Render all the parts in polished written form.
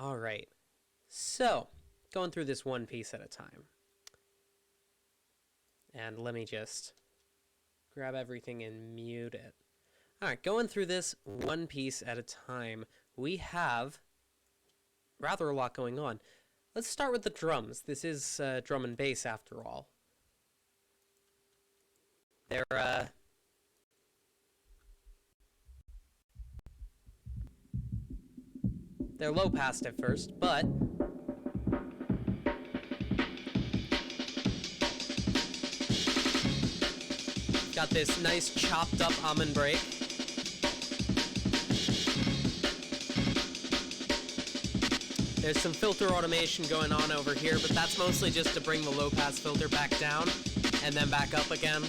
All right. So, going through this one piece at a time. And let me just grab everything and mute it. All right, going through this one piece at a time, we have rather a lot going on. Let's start with the drums. This is drum and bass after all. They're low passed at first, but got this nice chopped up almond break. There's some filter automation going on over here, but that's mostly just to bring the low pass filter back down and then back up again,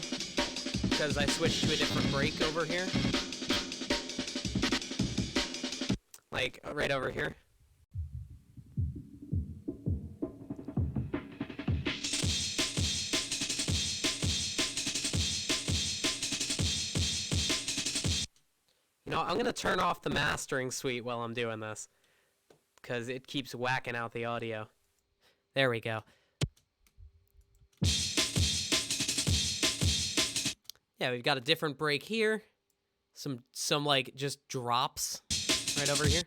because I switched to a different break over here. Like right over here. You know, I'm going to turn off the mastering suite while I'm doing this, because it keeps whacking out the audio. There we go. Yeah, we've got a different break here. Some like just drops right over here.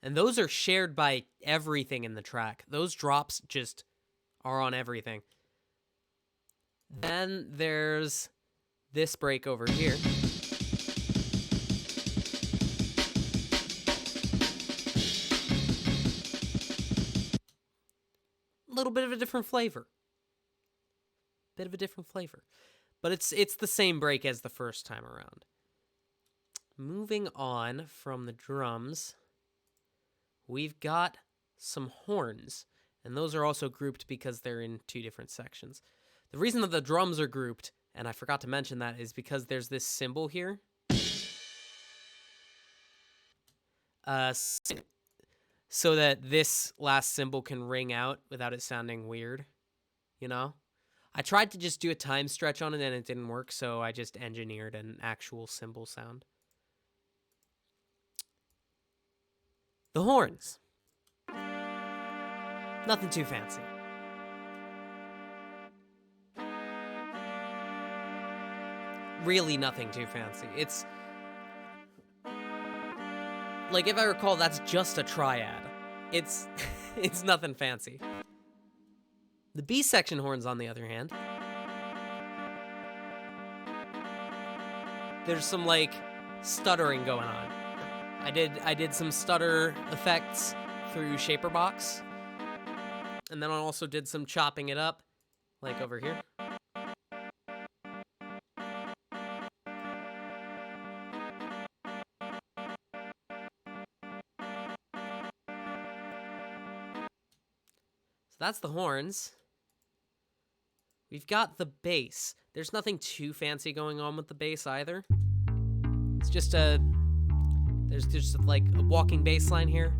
And those are shared by everything in the track. Those drops just are on everything. Then there's this break over here. A little bit of a different flavor. But it's the same break as the first time around. Moving on from the drums, we've got some horns, and those are also grouped because they're in two different sections. The reason that the drums are grouped, and I forgot to mention that, is because there's this symbol here. So that this last symbol can ring out without it sounding weird, you know? I tried to just do a time stretch on it and it didn't work, so I just engineered an actual cymbal sound. The horns. Nothing too fancy. Really nothing too fancy. It's like, if I recall, that's just a triad. It's nothing fancy. The B section horns, on the other hand, there's some like stuttering going on. I did some stutter effects through Shaperbox, and then I also did some chopping it up, like over here. So that's the horns. We've got the bass. There's nothing too fancy going on with the bass either. It's just there's just like a walking bass line here.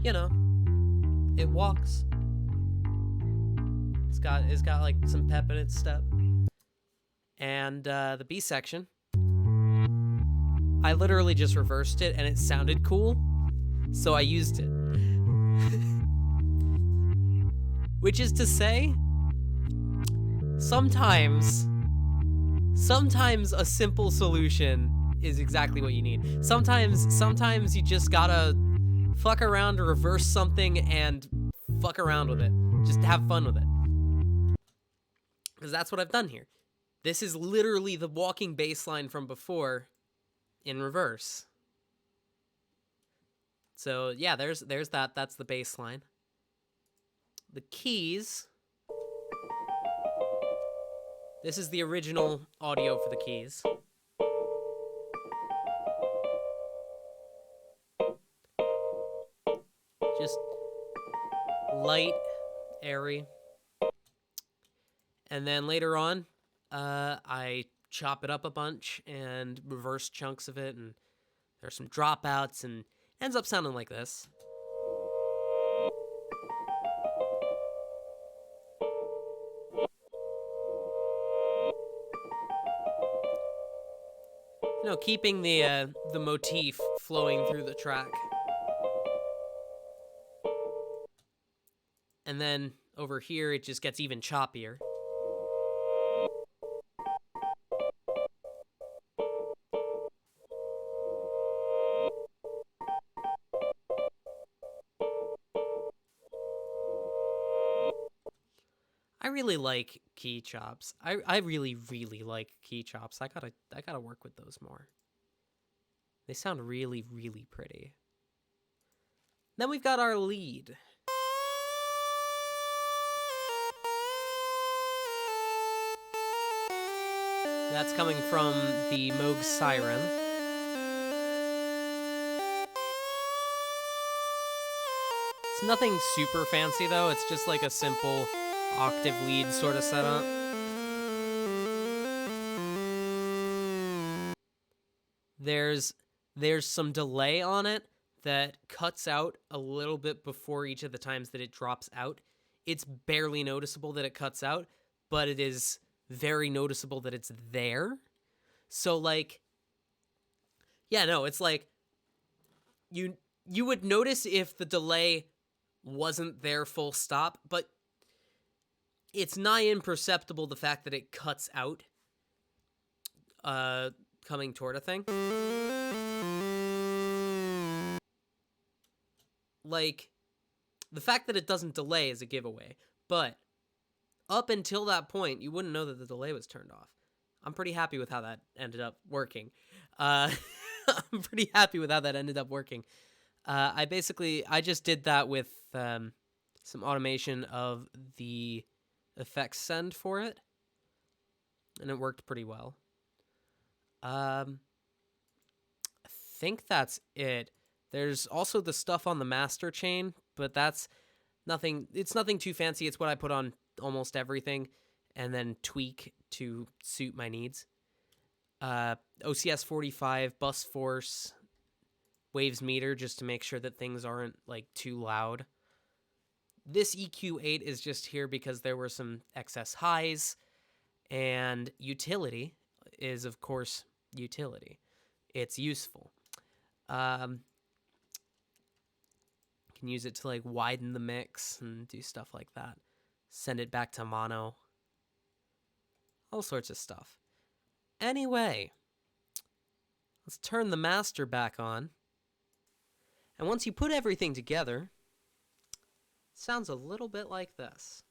You know, it walks. It's got like some pep in its step. And the B section, I literally just reversed it and it sounded cool, so I used it. Which is to say, sometimes a simple solution is exactly what you need. Sometimes you just gotta fuck around, reverse something, and fuck around with it. Just have fun with it. Because that's what I've done here. This is literally the walking bass line from before in reverse. So yeah, there's that. That's the bass line. The keys. This is the original audio for the keys. Just light, airy. And then later on, I chop it up a bunch and reverse chunks of it, and there's some dropouts, and ends up sounding like this. You know, keeping the motif flowing through the track. And then over here, it just gets even choppier. I really like key chops. I really, really like key chops. I gotta work with those more. They sound really, really pretty. Then we've got our lead. That's coming from the Moog Siren. It's nothing super fancy though, it's just like a simple octave lead sort of setup. There's some delay on it that cuts out a little bit before each of the times that it drops out. It's barely noticeable that it cuts out, but it is very noticeable that it's there. So like, yeah, no, it's like you would notice if the delay wasn't there full stop, but it's nigh imperceptible the fact that it cuts out coming toward a thing. Like, the fact that it doesn't delay is a giveaway, but up until that point, you wouldn't know that the delay was turned off. I'm pretty happy with how that ended up working. I just did that with some automation of the effects send for it, and it worked pretty well. I think that's it. There's also the stuff on the master chain, but that's nothing. It's nothing too fancy. It's what I put on almost everything and then tweak to suit my needs. OCS 45, bus force, waves meter, just to make sure that things aren't like too loud. This EQ8 is just here because there were some excess highs, and utility is of course utility. It's useful. Can use it to like widen the mix and do stuff like that. Send it back to mono. All sorts of stuff. Anyway, let's turn the master back on. And once you put everything together, it sounds a little bit like this.